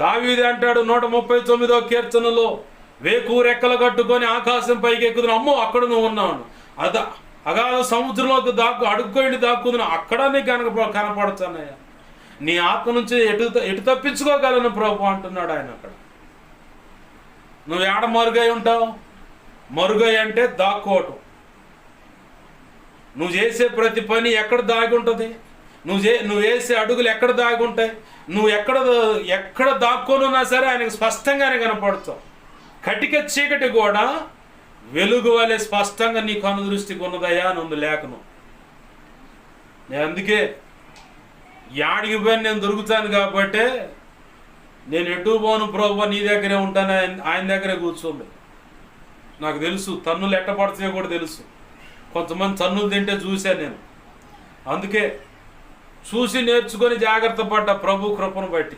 దావీదు అంటాడు 139వ కీర్తనలో, వేకు రెక్కలు కట్టుకొని ఆకాశం పైకి ఎక్కుతున్నా, అమ్మో అక్కడ నువ్వు ఉన్నావు, అగాధ సముద్రంలోకి అడుక్కోండి దాక్కుతున్నా, అక్కడ నీకు కనపడుతున్నాయా, నీ ఆత్మ నుంచి ఎటు తప్పించుకోగలను ప్రభు అంటున్నాడు ఆయన. అక్కడ నువ్వు ఏడ మరుగై ఉంటావు? మరుగై అంటే దాక్కోవటం. నువ్వు చేసే ప్రతి పని ఎక్కడ దాగి ఉంటుంది? నువ్వు వేసే అడుగులు ఎక్కడ దాగి ఉంటాయి? నువ్వు ఎక్కడ దాక్కొని ఉన్నా సరే ఆయనకు స్పష్టంగానే కనపడతావు. కటిక చీకటి కూడా వెలుగు వలె స్పష్టంగా నీ కనుదృష్టికి ఉన్నదయ్యా అని ఉంది లేఖనం. నేను అందుకే యాడికి పోయి నేను దొరుకుతాను కాబట్టి నేను ఎటు పోను ప్రభు, నీ దగ్గరే ఉంటాను, ఆయన దగ్గరే కూర్చోండి. నాకు తెలుసు తన్నులు ఎట్ట పడతాయో కూడా తెలుసు. కొంతమంది తన్నులు తింటే చూశాను నేను. అందుకే చూసి నేర్చుకొని జాగ్రత్త పడ్డా ప్రభు కృపను బట్టి.